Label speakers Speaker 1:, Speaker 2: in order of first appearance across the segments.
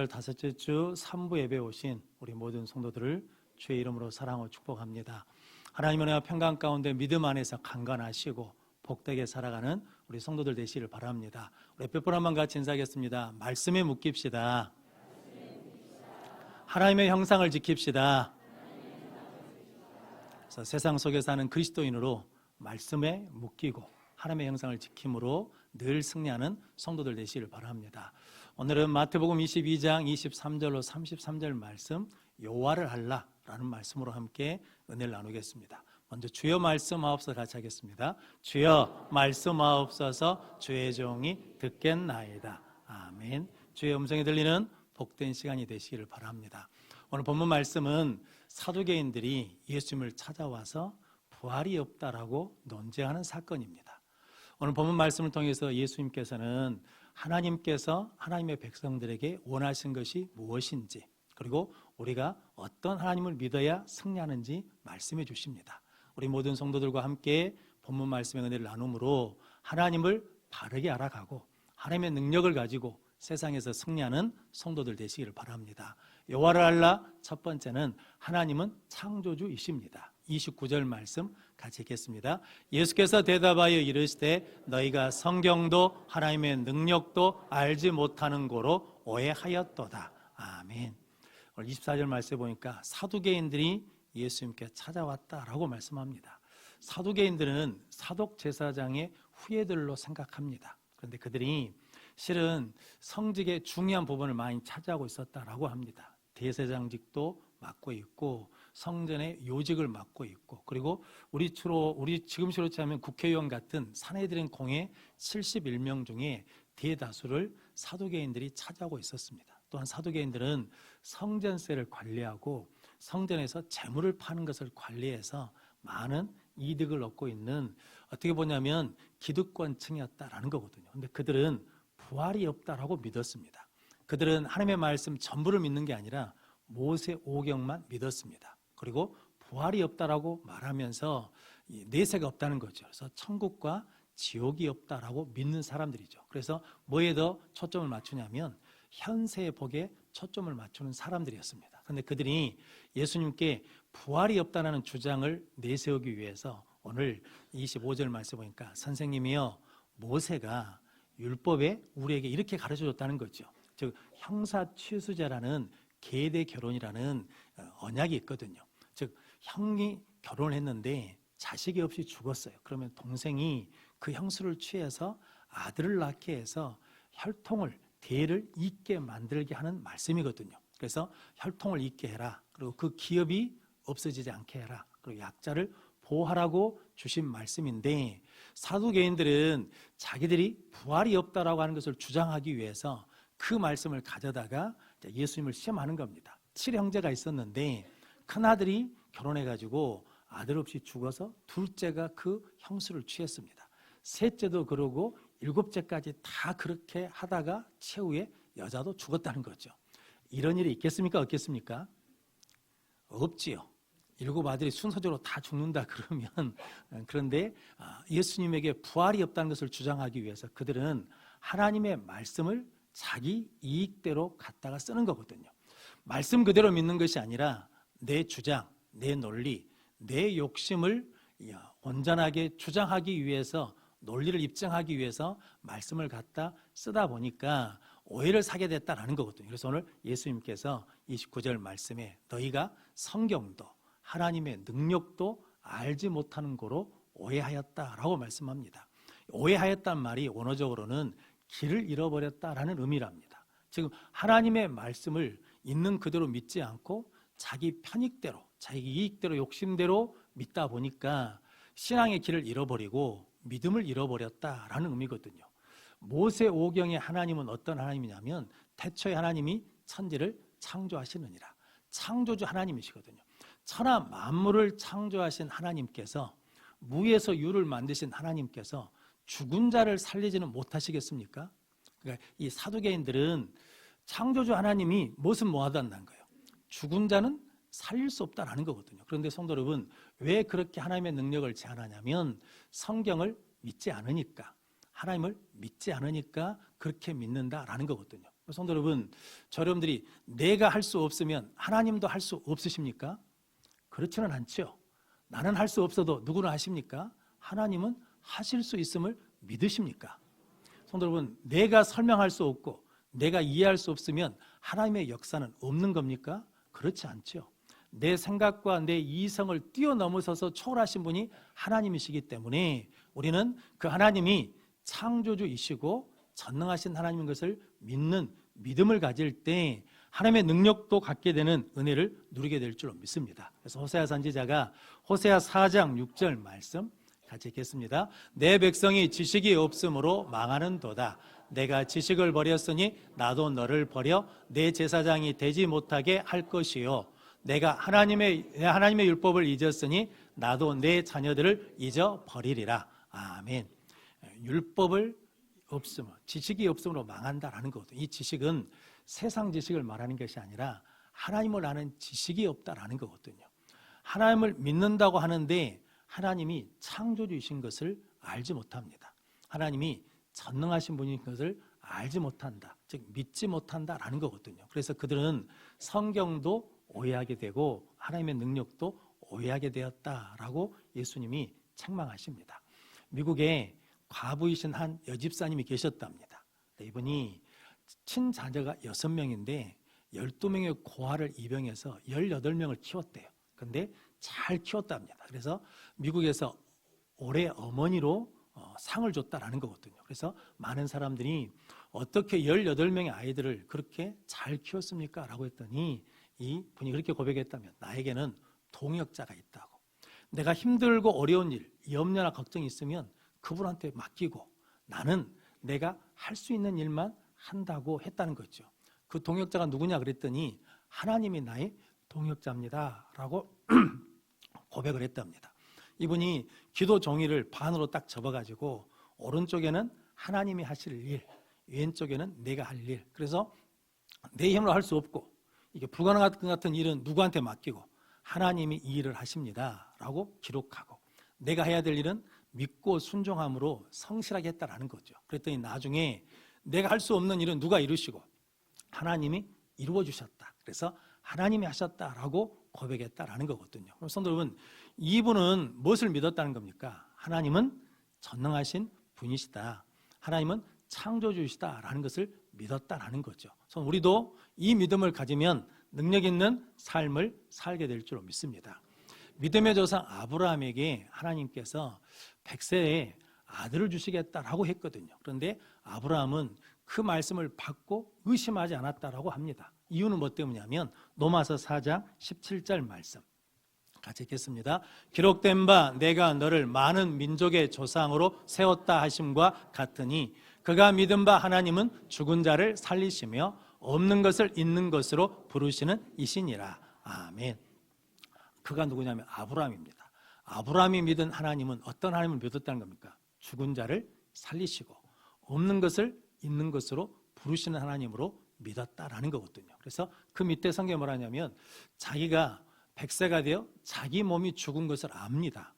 Speaker 1: 다섯째 주 3부 예배에 오신 우리 모든 성도들을 주의 이름으로 사랑하고 축복합니다. 하나님의 은혜와 평강 가운데 믿음 안에서 강건하시고 복되게 살아가는 우리 성도들 되시기를 바랍니다. 우리 몇 번 한번 같이 인사하겠습니다. 말씀에 묶입시다. 하나님의 형상을 지킵시다. 그래서 세상 속에 사는 그리스도인으로 말씀에 묶이고 하나님의 형상을 지킴으로 늘 승리하는 성도들 되시기를 바랍니다. 오늘은 마태복음 22장 23절로 33절 말씀 요하를 할라라는 말씀으로 함께 은혜를 나누겠습니다. 먼저 주여 말씀하옵소서 같이 하겠습니다. 주여 말씀하옵소서 주의 종이 듣겠나이다. 아멘. 주의 음성이 들리는 복된 시간이 되시기를 바랍니다. 오늘 본문 말씀은 사두개인들이 예수님을 찾아와서 부활이 없다라고 논쟁하는 사건입니다. 오늘 본문 말씀을 통해서 예수님께서는 하나님께서 하나님의 백성들에게 원하신 것이 무엇인지, 그리고 우리가 어떤 하나님을 믿어야 승리하는지 말씀해 주십니다. 우리 모든 성도들과 함께 본문 말씀의 은혜를 나눔으로 하나님을 바르게 알아가고 하나님의 능력을 가지고 세상에서 승리하는 성도들 되시기를 바랍니다. 여호와를 알라 첫 번째는 하나님은 창조주이십니다. 29절 말씀 같이 읽겠습니다. 예수께서 대답하여 이르시되 너희가 성경도 하나님의 능력도 알지 못하는 고로 오해하였도다. 아멘. 오늘 24절 말씀에 보니까 사두개인들이 예수님께 찾아왔다라고 말씀합니다. 사두개인들은 사독 제사장의 후예들로 생각합니다. 그런데 그들이 실은 성직의 중요한 부분을 많이 차지하고 있었다라고 합니다. 대제사장직도 맡고 있고 성전의 요직을 맡고 있고, 그리고 우리 지금식으로 치면 국회의원 같은 사내들인 공회 71명 중에 대다수를 사두개인들이 차지하고 있었습니다. 또한 사두개인들은 성전세를 관리하고 성전에서 재물을 파는 것을 관리해서 많은 이득을 얻고 있는, 어떻게 보냐면 기득권층이었다라는 거거든요. 그런데 그들은 부활이 없다라고 믿었습니다. 그들은 하나님의 말씀 전부를 믿는 게 아니라 모세 오경만 믿었습니다. 그리고 부활이 없다라고 말하면서 내세가 없다는 거죠. 그래서 천국과 지옥이 없다라고 믿는 사람들이죠. 그래서 뭐에 더 초점을 맞추냐면 현세의 복에 초점을 맞추는 사람들이었습니다. 그런데 그들이 예수님께 부활이 없다는 주장을 내세우기 위해서 오늘 25절 말씀 보니까 선생님이요, 모세가 율법에 우리에게 이렇게 가르쳐줬다는 거죠. 즉 형사취수제라는 계대 결혼이라는 언약이 있거든요. 즉 형이 결혼을 했는데 자식이 없이 죽었어요. 그러면 동생이 그 형수를 취해서 아들을 낳게 해서 혈통을, 대를 잇게 만들게 하는 말씀이거든요. 그래서 혈통을 잇게 해라. 그리고 그 기업이 없어지지 않게 해라. 그리고 약자를 보호하라고 주신 말씀인데, 사두개인들은 자기들이 부활이 없다라고 하는 것을 주장하기 위해서 그 말씀을 가져다가 예수님을 시험하는 겁니다. 7형제가 있었는데 큰아들이 결혼해가지고 아들 없이 죽어서 둘째가 그 형수를 취했습니다. 셋째도 그러고 일곱째까지 다 그렇게 하다가 최후에 여자도 죽었다는 거죠. 이런 일이 있겠습니까? 없겠습니까? 없지요. 7아들이 순서적으로 다 죽는다 그러면. 그런데 예수님에게 부활이 없다는 것을 주장하기 위해서 그들은 하나님의 말씀을 자기 이익대로 갖다가 쓰는 거거든요. 말씀 그대로 믿는 것이 아니라 내 주장, 내 논리, 내 욕심을 온전하게 주장하기 위해서, 논리를 입증하기 위해서 말씀을 갖다 쓰다 보니까 오해를 사게 됐다라는 거거든요. 그래서 오늘 예수님께서 29절 말씀에 너희가 성경도 하나님의 능력도 알지 못하는 고로 오해하였다라고 말씀합니다. 오해하였다는 말이 원어적으로는 길을 잃어버렸다라는 의미랍니다. 지금 하나님의 말씀을 있는 그대로 믿지 않고 자기 편익대로, 자기 이익대로, 욕심대로 믿다 보니까 신앙의 길을 잃어버리고 믿음을 잃어버렸다라는 의미거든요. 모세 오경의 하나님은 어떤 하나님이냐면 태초에 하나님이 천지를 창조하시느니라. 창조주 하나님이시거든요. 천하 만물을 창조하신 하나님께서, 무에서 유를 만드신 하나님께서 죽은 자를 살리지는 못하시겠습니까? 그러니까 이 사두개인들은 창조주 하나님이 무엇은 뭐하다는 거예요. 죽은 자는 살릴 수 없다라는 거거든요. 그런데 성도 여러분, 왜 그렇게 하나님의 능력을 제한하냐면 성경을 믿지 않으니까, 하나님을 믿지 않으니까 그렇게 믿는다라는 거거든요. 성도 여러분, 여러분들이 내가 할 수 없으면 하나님도 할 수 없으십니까? 그렇지는 않죠. 나는 할 수 없어도 누구는 하십니까? 하나님은 하실 수 있음을 믿으십니까? 성도 여러분, 내가 설명할 수 없고 내가 이해할 수 없으면 하나님의 역사는 없는 겁니까? 그렇지 않죠. 내 생각과 내 이성을 뛰어넘어서서 초월하신 분이 하나님이시기 때문에 우리는 그 하나님이 창조주이시고 전능하신 하나님인 것을 믿는 믿음을 가질 때 하나님의 능력도 갖게 되는 은혜를 누리게 될 줄로 믿습니다. 그래서 호세아 선지자가 호세아 4장 6절 말씀 같이 읽겠습니다. 내 백성이 지식이 없으므로 망하는도다. 내가 지식을 버렸으니 나도 너를 버려 내 제사장이 되지 못하게 할 것이요. 내가 하나님의 율법을 잊었으니 나도 내 자녀들을 잊어버리리라. 아멘. 율법을 없으면, 지식이 없으므로 망한다라는 거거든요. 이 지식은 세상 지식을 말하는 것이 아니라 하나님을 아는 지식이 없다라는 거거든요. 하나님을 믿는다고 하는데 하나님이 창조주이신 것을 알지 못합니다. 하나님이 전능하신 분인 것을 알지 못한다, 즉 믿지 못한다라는 거거든요. 그래서 그들은 성경도 오해하게 되고 하나님의 능력도 오해하게 되었다라고 예수님이 책망하십니다. 미국에 과부이신 한 여집사님이 계셨답니다. 이분이 친자녀가 6명인데 12명의 고아를 입양해서 18명을 키웠대요. 근데 잘 키웠답니다. 그래서 미국에서 올해 어머니로 상을 줬다라는 거거든요. 그래서 많은 사람들이 어떻게 18명의 아이들을 그렇게 잘 키웠습니까? 라고 했더니 이 분이 그렇게 고백했다면 나에게는 동역자가 있다고. 내가 힘들고 어려운 일, 염려나 걱정이 있으면 그분한테 맡기고 나는 내가 할 수 있는 일만 한다고 했다는 거죠. 그 동역자가 누구냐 그랬더니 하나님이 나의 동역자입니다 라고 고백을 했답니다. 이분이 기도 종이를 반으로 딱 접어가지고 오른쪽에는 하나님이 하실 일, 왼쪽에는 내가 할 일. 그래서 내 힘으로 할 수 없고 이게 불가능한 것 같은 일은 누구한테 맡기고 하나님이 이 일을 하십니다 라고 기록하고 내가 해야 될 일은 믿고 순종함으로 성실하게 했다라는 거죠. 그랬더니 나중에 내가 할 수 없는 일은 누가 이루시고 하나님이 이루어 주셨다. 그래서 하나님이 하셨다라고 고백했다라는 거거든요. 그럼 성도 여러분, 이분은 무엇을 믿었다는 겁니까? 하나님은 전능하신 분이시다. 하나님은 창조주시다라는 것을 믿었다라는 거죠. 그래서 우리도 이 믿음을 가지면 능력 있는 삶을 살게 될 줄로 믿습니다. 믿음의 조상 아브라함에게 하나님께서 100세에 아들을 주시겠다라고 했거든요. 그런데 아브라함은 그 말씀을 받고 의심하지 않았다라고 합니다. 이유는 뭐 때문이냐면 로마서 4장 17절 말씀 같이 읽겠습니다. 기록된 바 내가 너를 많은 민족의 조상으로 세웠다 하심과 같으니 그가 믿은 바 하나님은 죽은 자를 살리시며 없는 것을 있는 것으로 부르시는 이시니라. 아멘. 그가 누구냐면 아브라함입니다. 아브라함이 믿은 하나님은 어떤 하나님을 믿었다는 겁니까? 죽은 자를 살리시고 없는 것을 있는 것으로 부르시는 하나님으로 믿었다라는 거거든요. 그래서 그 밑에 성경에 뭐라 하냐면 자기가 100세가 되어 자기 몸이 죽은 것을 압니다.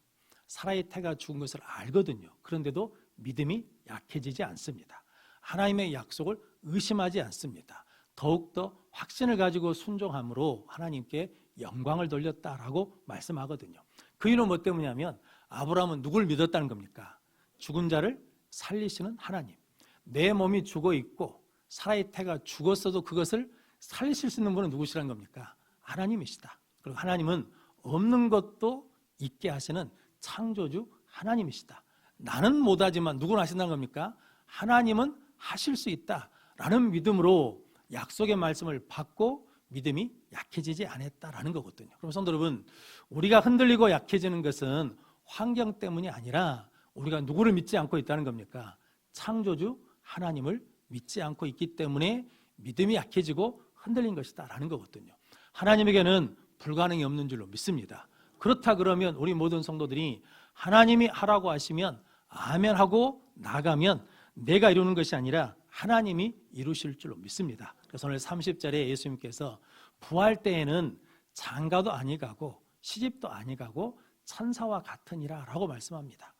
Speaker 1: 사라의 태가 죽은 것을 알거든요. 그런데도 믿음이 약해지지 않습니다. 하나님의 약속을 의심하지 않습니다. 더욱더 확신을 가지고 순종함으로 하나님께 영광을 돌렸다라고 말씀하거든요. 그 이유는 뭐 때문이냐면 아브라함은 누굴 믿었다는 겁니까? 죽은 자를 살리시는 하나님. 내 몸이 죽어 있고 사라의 태가 죽었어도 그것을 살리실 수 있는 분은 누구시라는 겁니까? 하나님이시다. 그리고 하나님은 없는 것도 있게 하시는 창조주 하나님이시다. 나는 못하지만 누구는 하신다는 겁니까? 하나님은 하실 수 있다라는 믿음으로 약속의 말씀을 받고 믿음이 약해지지 않았다라는 거거든요. 그럼 성도 여러분, 우리가 흔들리고 약해지는 것은 환경 때문이 아니라 우리가 누구를 믿지 않고 있다는 겁니까? 창조주 하나님을 믿지 않고 있기 때문에 믿음이 약해지고 흔들린 것이다라는 거거든요. 하나님에게는 불가능이 없는 줄로 믿습니다. 그렇다 그러면 우리 모든 성도들이 하나님이 하라고 하시면 아멘 하고 나가면 내가 이루는 것이 아니라 하나님이 이루실 줄로 믿습니다. 그래서 오늘 30절에 예수님께서 부활 때에는 장가도 아니 가고 시집도 아니 가고 천사와 같으니라 라고 말씀합니다.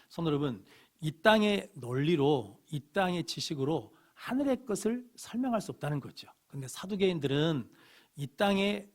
Speaker 1: 성도 여러분, 이 땅의 논리로 이 땅의 지식으로 하늘의 것을 설명할 수 없다는 거죠. 근데 사두개인들은 이 땅의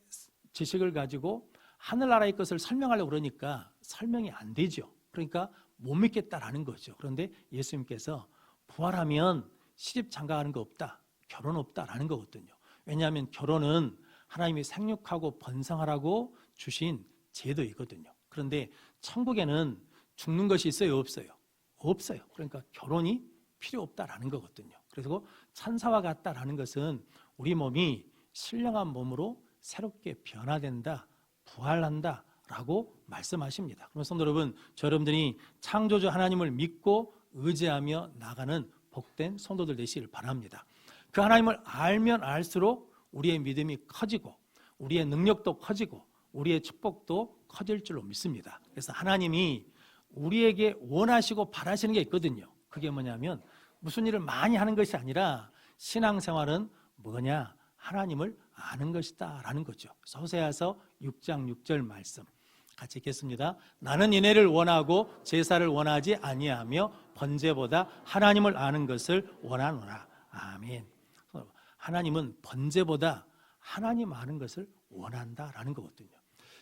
Speaker 1: 지식을 가지고 하늘나라의 것을 설명하려고 그러니까 설명이 안 되죠. 그러니까 못 믿겠다라는 거죠. 그런데 예수님께서 부활하면 시집 장가가는 거 없다, 결혼 없다라는 거거든요. 왜냐하면 결혼은 하나님이 생육하고 번성하라고 주신 제도이거든요. 그런데 천국에는 죽는 것이 있어요, 없어요? 없어요. 그러니까 결혼이 필요 없다라는 거거든요. 그래서 천사와 같다라는 것은 우리 몸이 신령한 몸으로 새롭게 변화된다, 부활한다 라고 말씀하십니다. 그럼 성도 여러분, 저 여러분들이 창조주 하나님을 믿고 의지하며 나가는 복된 성도들 되시길 바랍니다. 그 하나님을 알면 알수록 우리의 믿음이 커지고 우리의 능력도 커지고 우리의 축복도 커질 줄로 믿습니다. 그래서 하나님이 우리에게 원하시고 바라시는 게 있거든요. 그게 뭐냐면 무슨 일을 많이 하는 것이 아니라 신앙생활은 뭐냐? 하나님을 아는 것이다 라는 거죠. 호세아서 6장 6절 말씀 같이 읽겠습니다. 나는 인애를 원하고 제사를 원하지 아니하며 번제보다 하나님을 아는 것을 원하노라. 아멘. 하나님은 번제보다 하나님 아는 것을 원한다라는 거거든요.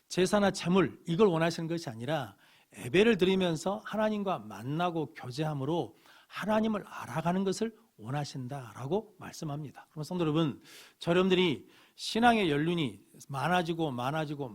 Speaker 1: 제사나 제물 이걸 원하시는 것이 아니라 예배를 드리면서 하나님과 만나고 교제함으로 하나님을 알아가는 것을 원하신다라고 말씀합니다. 그럼 성도 여러분, 여러분들이 신앙의 연륜이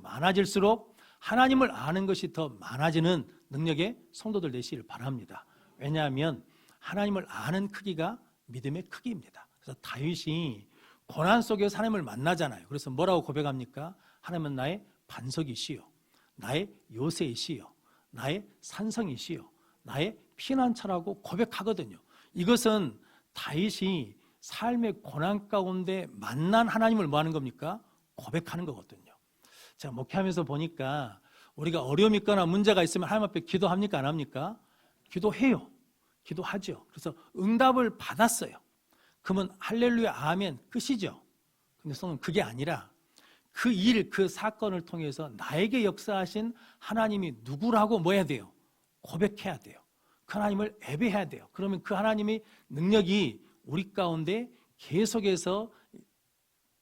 Speaker 1: 많아질수록 하나님을 아는 것이 더 많아지는 능력의 성도들 되시길 바랍니다. 왜냐하면 하나님을 아는 크기가 믿음의 크기입니다. 그래서 다윗이 고난 속에서 하나님을 만나잖아요. 그래서 뭐라고 고백합니까? 하나님은 나의 반석이시요, 나의 요새이시요, 나의 산성이시요, 나의 피난처라고 고백하거든요. 이것은 다윗이 삶의 고난 가운데 만난 하나님을 뭐 하는 겁니까? 고백하는 거거든요. 제가 목회하면서 보니까 우리가 어려움이 있거나 문제가 있으면 하나님 앞에 기도합니까? 안 합니까? 기도해요. 기도하죠. 그래서 응답을 받았어요. 그러면 할렐루야 아멘 끝이죠. 근데 그게 아니라 그 일, 그 사건을 통해서 나에게 역사하신 하나님이 누구라고 뭐 해야 돼요? 고백해야 돼요. 그 하나님을 예배해야 돼요. 그러면 그 하나님의 능력이 우리 가운데 계속해서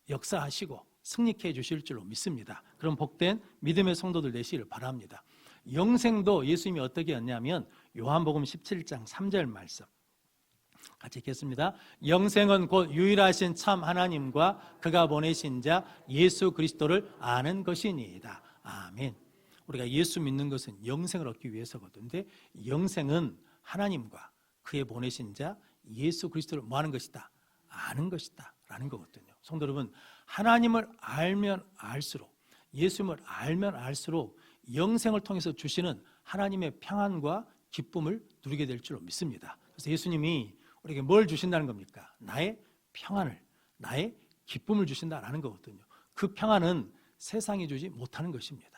Speaker 1: 역사하시고 승리케 해주실 줄로 믿습니다. 그럼 복된 믿음의 성도들 되시길 바랍니다. 영생도 예수님이 어떻게 했냐면 요한복음 17장 3절 말씀 같이 읽겠습니다. 영생은 곧 유일하신 참 하나님과 그가 보내신 자 예수 그리스도를 아는 것이니이다. 아멘. 우리가 예수 믿는 것은 영생을 얻기 위해서거든요. 근데 영생은 하나님과 그의 보내신 자 예수 그리스도를 뭐 하는 것이다? 아는 것이다 라는 거거든요. 성도 여러분, 하나님을 알면 알수록, 예수님을 알면 알수록 영생을 통해서 주시는 하나님의 평안과 기쁨을 누리게 될 줄로 믿습니다. 그래서 예수님이 우리에게 뭘 주신다는 겁니까? 나의 평안을, 나의 기쁨을 주신다라는 거거든요. 그 평안은 세상이 주지 못하는 것입니다.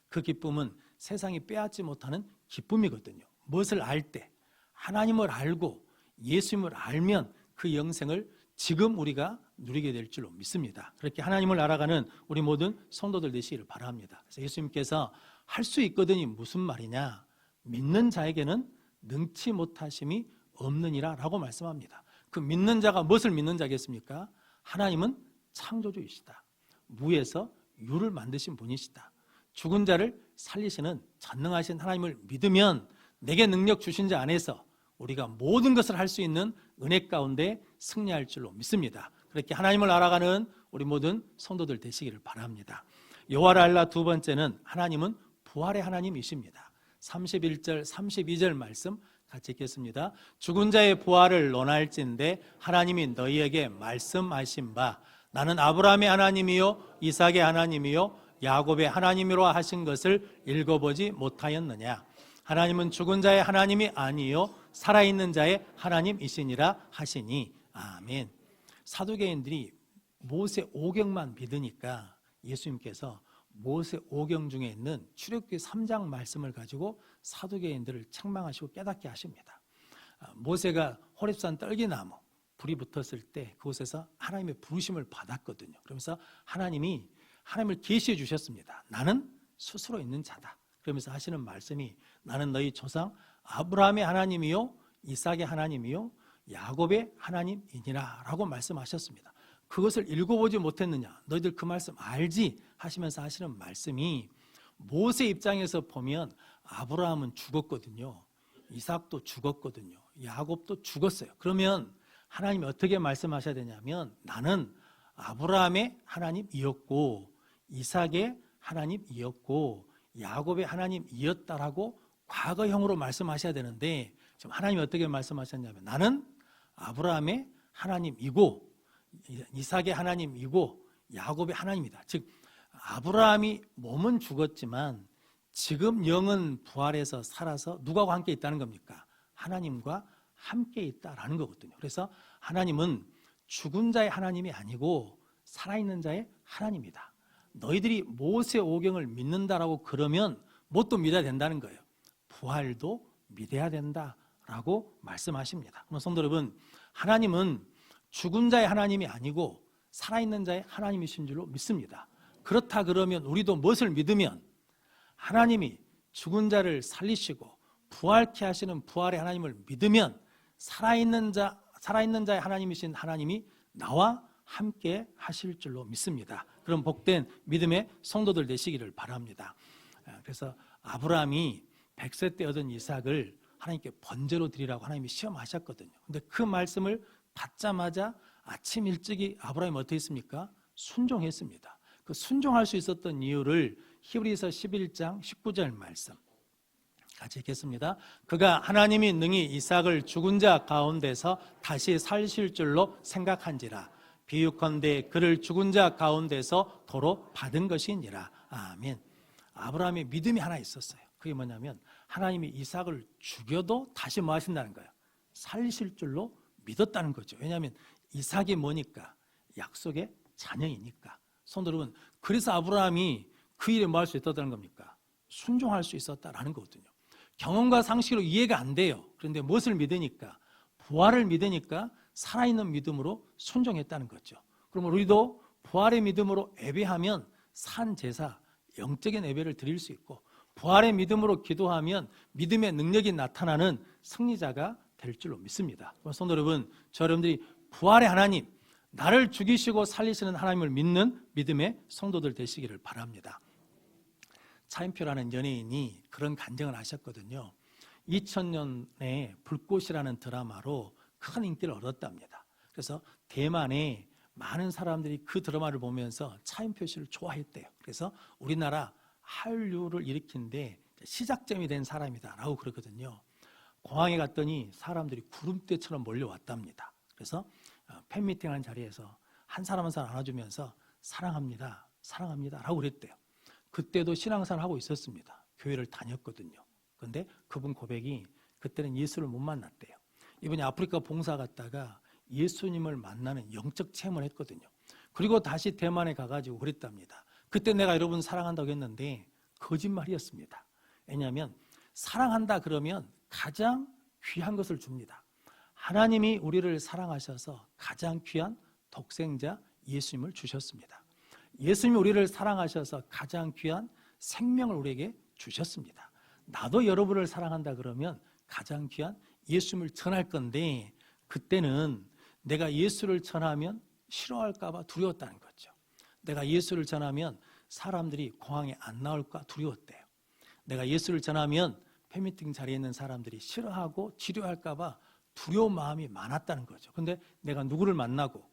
Speaker 1: 그 기쁨은 세상이 빼앗지 못하는 기쁨이거든요. 무엇을 알 때? 하나님을 알고 예수님을 알면 그 영생을 지금 우리가 누리게 될 줄로 믿습니다. 그렇게 하나님을 알아가는 우리 모든 성도들 되시기를 바랍니다. 그래서 예수님께서 할 수 있거든이 무슨 말이냐? 믿는 자에게는 능치 못하심이 없느니라 라고 말씀합니다. 그 믿는 자가 무엇을 믿는 자겠습니까? 하나님은 창조주이시다. 무에서 유를 만드신 분이시다. 죽은 자를 살리시는 전능하신 하나님을 믿으면 내게 능력 주신 자 안에서 우리가 모든 것을 할 수 있는 은혜 가운데 승리할 줄로 믿습니다. 그렇게 하나님을 알아가는 우리 모든 성도들 되시기를 바랍니다. 여호와를 알라 두 번째는 하나님은 부활의 하나님이십니다. 31절 32절 말씀 같이 읽겠습니다. 죽은 자의 부활을 논할진대 하나님이 너희에게 말씀하신 바 나는 아브라함의 하나님이요 이삭의 하나님이요 야곱의 하나님이로 하신 것을 읽어보지 못하였느냐. 하나님은 죽은 자의 하나님이 아니요 살아있는 자의 하나님이시니라 하시니. 아멘. 사두개인들이 모세 오경만 믿으니까 예수님께서 모세 오경 중에 있는 출애굽기 3장 말씀을 가지고 사두개인들을 책망하시고 깨닫게 하십니다. 모세가 호렙산 떨기나무 불이 붙었을 때 그곳에서 하나님의 부르심을 받았거든요. 그러면서 하나님이 하나님을 계시해 주셨습니다. 나는 스스로 있는 자다. 그러면서 하시는 말씀이 나는 너희 조상 아브라함의 하나님이요 이삭의 하나님이요 야곱의 하나님이니라 라고 말씀하셨습니다. 그것을 읽어보지 못했느냐, 너희들 그 말씀 알지 하시면서 하시는 말씀이, 모세 입장에서 보면 아브라함은 죽었거든요. 이삭도 죽었거든요. 야곱도 죽었어요. 그러면 하나님이 어떻게 말씀하셔야 되냐면, 나는 아브라함의 하나님이었고 이삭의 하나님이었고 야곱의 하나님이었다라고 과거형으로 말씀하셔야 되는데, 지금 하나님이 어떻게 말씀하셨냐면, 나는 아브라함의 하나님이고 이삭의 하나님이고 야곱의 하나님이다. 즉 아브라함이 몸은 죽었지만 지금 영은 부활해서 살아서 누구와 함께 있다는 겁니까? 하나님과 함께 있다라는 거거든요. 그래서 하나님은 죽은 자의 하나님이 아니고 살아있는 자의 하나님이다. 너희들이 모세 오경을 믿는다라고 그러면 뭣도 믿어야 된다는 거예요. 부활도 믿어야 된다라고 말씀하십니다. 그럼 성도 여러분, 하나님은 죽은 자의 하나님이 아니고 살아있는 자의 하나님이신 줄로 믿습니다. 그렇다 그러면 우리도 무엇을 믿으면, 하나님이 죽은 자를 살리시고 부활케 하시는 부활의 하나님을 믿으면 살아있는 자의 하나님이신 하나님이 나와 함께 하실 줄로 믿습니다. 그럼 복된 믿음의 성도들 되시기를 바랍니다. 그래서 아브라함이 100세 때 얻은 이삭을 하나님께 번제로 드리라고 하나님이 시험하셨거든요. 근데 그 말씀을 받자마자 아침 일찍이 아브라함이 어떻게 했습니까? 순종했습니다. 그 순종할 수 있었던 이유를 히브리서 11장 19절 말씀 같이 읽겠습니다. 그가 하나님이 능히 이삭을 죽은 자 가운데서 다시 살실 줄로 생각한지라. 비유컨대 그를 죽은 자 가운데서 도로 받은 것이니라. 아멘. 아브라함의 믿음이 하나 있었어요. 그게 뭐냐면 하나님이 이삭을 죽여도 다시 뭐 하신다는 거예요? 살리실 줄로 믿었다는 거죠. 왜냐하면 이삭이 뭐니까? 약속의 자녀이니까. 성도 여러분, 그래서 아브라함이 그 일에 뭐 할 수 있었다는 겁니까? 순종할 수 있었다라는 거거든요. 경험과 상식으로 이해가 안 돼요. 그런데 무엇을 믿으니까? 부활을 믿으니까 살아있는 믿음으로 순종했다는 거죠. 그럼 우리도 부활의 믿음으로 예배하면 산 제사, 영적인 예배를 드릴 수 있고, 부활의 믿음으로 기도하면 믿음의 능력이 나타나는 승리자가 될 줄로 믿습니다. 성도 여러분, 여러분들이 부활의 하나님, 나를 죽이시고 살리시는 하나님을 믿는 믿음의 성도들 되시기를 바랍니다. 차인표라는 연예인이 그런 간증을 하셨거든요. 2000년에 불꽃이라는 드라마로 큰 인기를 얻었답니다. 그래서 대만에 많은 사람들이 그 드라마를 보면서 차인표 씨를 좋아했대요. 그래서 우리나라 한류를 일으키는데 시작점이 된 사람이다라고 그러거든요. 공항에 갔더니 사람들이 구름대처럼 몰려왔답니다. 그래서 팬미팅 하는 자리에서 한 사람 한 사람 안아주면서 사랑합니다, 사랑합니다 라고 그랬대요. 그때도 신앙생활 하고 있었습니다. 교회를 다녔거든요. 그런데 그분 고백이 그때는 예수를 못 만났대요. 이분이 아프리카 봉사 갔다가 예수님을 만나는 영적 체험을 했거든요. 그리고 다시 대만에 가가지고 그랬답니다. 그때 내가 여러분 사랑한다고 했는데 거짓말이었습니다. 왜냐하면 사랑한다 그러면 가장 귀한 것을 줍니다. 하나님이 우리를 사랑하셔서 가장 귀한 독생자 예수님을 주셨습니다. 예수님이 우리를 사랑하셔서 가장 귀한 생명을 우리에게 주셨습니다. 나도 여러분을 사랑한다 그러면 가장 귀한 예수님을 전할 건데, 그때는 내가 예수를 전하면 싫어할까 봐 두려웠다는 거죠. 내가 예수를 전하면 사람들이 공항에 안 나올까 두려웠대요. 내가 예수를 전하면 팬미팅 자리에 있는 사람들이 싫어하고 지루할까 봐 두려운 마음이 많았다는 거죠. 근데 내가 누구를 만나고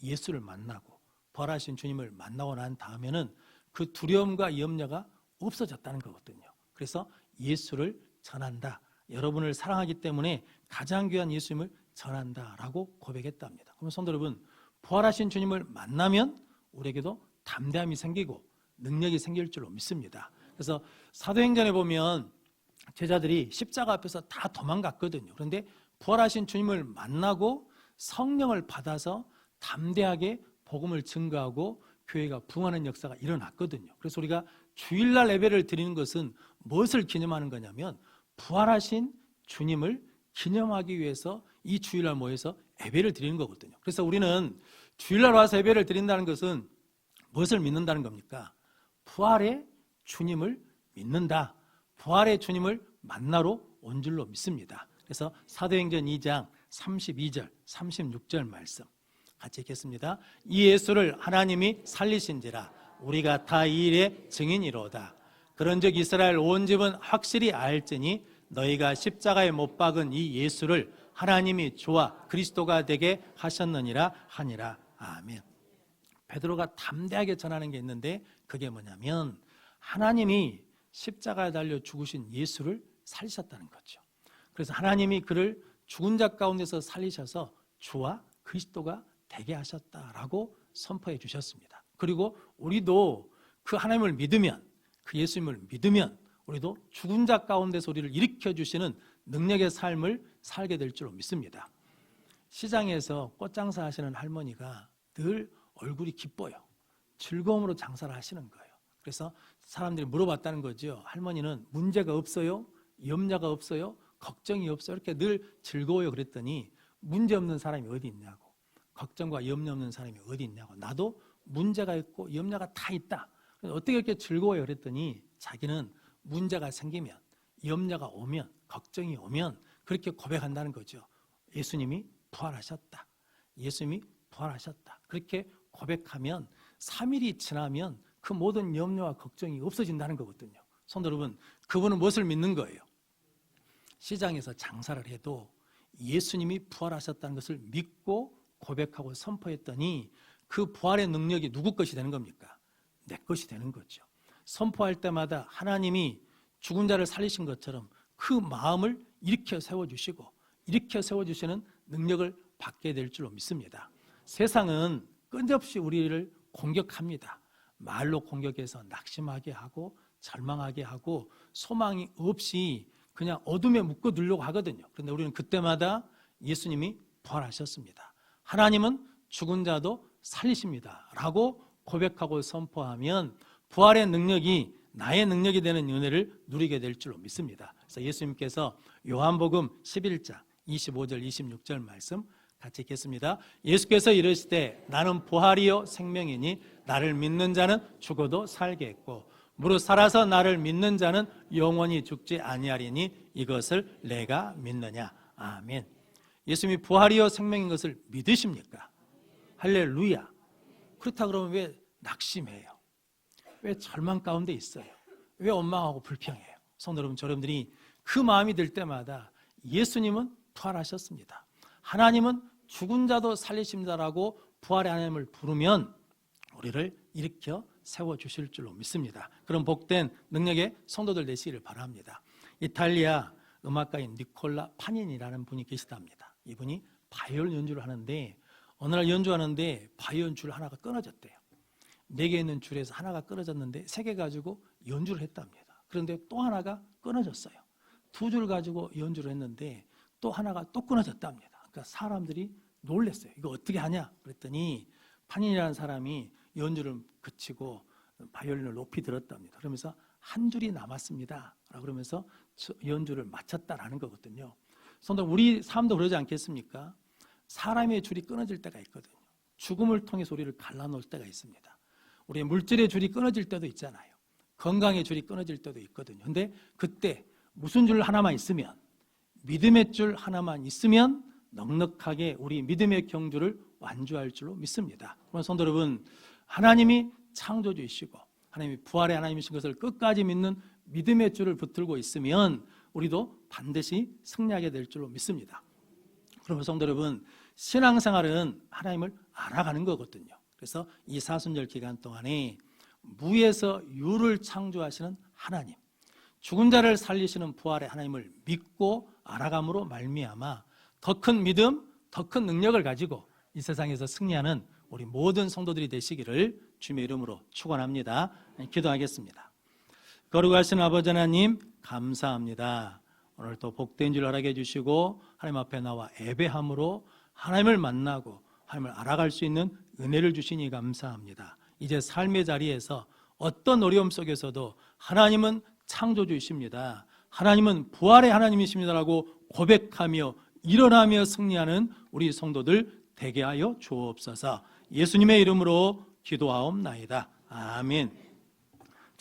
Speaker 1: 예수를 만나고 부활하신 주님을 만나고 난 다음에는 그 두려움과 염려가 없어졌다는 거거든요. 그래서 예수를 전한다. 여러분을 사랑하기 때문에 가장 귀한 예수님을 전한다라고 고백했답니다. 그러면 성도 여러분, 부활하신 주님을 만나면 우리에게도 담대함이 생기고 능력이 생길 줄로 믿습니다. 그래서 사도행전에 보면 제자들이 십자가 앞에서 다 도망갔거든요. 그런데 부활하신 주님을 만나고 성령을 받아서 담대하게 복음을 증거하고 교회가 부흥하는 역사가 일어났거든요. 그래서 우리가 주일날 예배를 드리는 것은 무엇을 기념하는 거냐면 부활하신 주님을 기념하기 위해서 이 주일날 모여서 예배를 드리는 거거든요. 그래서 우리는 주일날 와서 예배를 드린다는 것은 무엇을 믿는다는 겁니까? 부활의 주님을 믿는다. 부활의 주님을 만나러 온 줄로 믿습니다. 그래서 사도행전 2장 32절, 36절 말씀 같이 읽겠습니다. 이 예수를 하나님이 살리신지라 우리가 다 이 일의 증인이로다. 그런즉 이스라엘 온 집은 확실히 알지니 너희가 십자가에 못 박은 이 예수를 하나님이 주와 그리스도가 되게 하셨느니라 하니라. 아멘. 베드로가 담대하게 전하는 게 있는데 그게 뭐냐면 하나님이 십자가에 달려 죽으신 예수를 살리셨다는 거죠. 그래서 하나님이 그를 죽은 자 가운데서 살리셔서 주와 그리스도가 되게 하셨다라고 선포해 주셨습니다. 그리고 우리도 그 하나님을 믿으면, 그 예수님을 믿으면 우리도 죽은 자 가운데서 우리를 일으켜 주시는 능력의 삶을 살게 될 줄로 믿습니다. 시장에서 꽃장사 하시는 할머니가 늘 얼굴이 기뻐요. 즐거움으로 장사를 하시는 거예요. 그래서 사람들이 물어봤다는 거죠. 할머니는 문제가 없어요? 염려가 없어요? 걱정이 없어요? 이렇게 늘 즐거워요. 그랬더니 문제 없는 사람이 어디 있냐고, 걱정과 염려 없는 사람이 어디 있냐고, 나도 문제가 있고 염려가 다 있다. 어떻게 이렇게 즐거워요? 그랬더니 자기는 문제가 생기면, 염려가 오면, 걱정이 오면 그렇게 고백한다는 거죠. 예수님이 부활하셨다. 예수님이 부활하셨다. 그렇게 고백하면 3일이 지나면 그 모든 염려와 걱정이 없어진다는 거거든요. 성도 여러분, 그분은 무엇을 믿는 거예요? 시장에서 장사를 해도 예수님이 부활하셨다는 것을 믿고 고백하고 선포했더니 그 부활의 능력이 누구 것이 되는 겁니까? 내 것이 되는 거죠. 선포할 때마다 하나님이 죽은 자를 살리신 것처럼 그 마음을 일으켜 세워주시고 일으켜 세워주시는 능력을 받게 될 줄로 믿습니다. 세상은 끊임없이 우리를 공격합니다. 말로 공격해서 낙심하게 하고 절망하게 하고 소망이 없이 그냥 어둠에 묶어두려고 하거든요. 그런데 우리는 그때마다 예수님이 부활하셨습니다. 하나님은 죽은 자도 살리십니다 라고 고백하고 선포하면 부활의 능력이 나의 능력이 되는 은혜를 누리게 될 줄로 믿습니다. 그래서 예수님께서 요한복음 11장 25절 26절 말씀 같이 읽겠습니다. 예수께서 이르시되 나는 부활이요 생명이니 나를 믿는 자는 죽어도 살겠고 무릇 살아서 나를 믿는 자는 영원히 죽지 아니하리니 이것을 내가 믿느냐. 아멘. 예수님이 부활이요 생명인 것을 믿으십니까? 할렐루야. 그렇다 그러면 왜 낙심해요? 왜 절망 가운데 있어요? 왜 원망하고 불평해요? 성도 여러분, 여러분들이 그 마음이 들 때마다 예수님은 부활하셨습니다. 하나님은 죽은 자도 살리십니다라고 부활의 하나님을 부르면 우리를 일으켜 세워주실 줄로 믿습니다. 그런 복된 능력의 성도들 되시기를 바랍니다. 이탈리아 음악가인 니콜라 파니니라는 분이 계시답니다. 이분이 바이올 연주를 하는데 어느 날 연주하는데 바이올 줄 하나가 끊어졌대요. 4개 있는 줄에서 하나가 끊어졌는데 3개 가지고 연주를 했답니다. 그런데 또 하나가 끊어졌어요. 2줄 가지고 연주를 했는데 또 하나가 또 끊어졌답니다. 그러니까 사람들이 놀랐어요. 이거 어떻게 하냐? 그랬더니 파니니라는 사람이 연주를 그치고 바이올린을 높이 들었답니다. 그러면서 한 줄이 남았습니다. 그러면서 연주를 마쳤다라는 거거든요. 성도 우리 삶도 그러지 않겠습니까? 사람의 줄이 끊어질 때가 있거든요. 죽음을 통해서 우리를 갈라놓을 때가 있습니다. 우리의 물질의 줄이 끊어질 때도 있잖아요. 건강의 줄이 끊어질 때도 있거든요. 그런데 그때 무슨 줄 하나만 있으면, 믿음의 줄 하나만 있으면 넉넉하게 우리 믿음의 경주를 완주할 줄로 믿습니다. 그러면 성도 여러분, 하나님이 창조주이시고 하나님이 부활의 하나님이신 것을 끝까지 믿는 믿음의 줄을 붙들고 있으면 우리도 반드시 승리하게 될 줄로 믿습니다. 그러면 성도 여러분, 신앙생활은 하나님을 알아가는 거거든요. 그래서 이 사순절 기간 동안에 무에서 유를 창조하시는 하나님, 죽은 자를 살리시는 부활의 하나님을 믿고 알아감으로 말미암아 더 큰 믿음, 더 큰 능력을 가지고 이 세상에서 승리하는 우리 모든 성도들이 되시기를 주님의 이름으로 축원합니다. 기도하겠습니다. 거룩하신 아버지 하나님, 감사합니다. 오늘 또 복된 줄 허락해 주시고 하나님 앞에 나와 예배함으로 하나님을 만나고 하나님을 알아갈 수 있는 은혜를 주시니 감사합니다. 이제 삶의 자리에서 어떤 어려움 속에서도 하나님은 창조주이십니다. 하나님은 부활의 하나님이십니다라고 고백하며 일어나며 승리하는 우리 성도들 되게 하여 주옵소서. 예수님의 이름으로 기도하옵나이다. 아멘.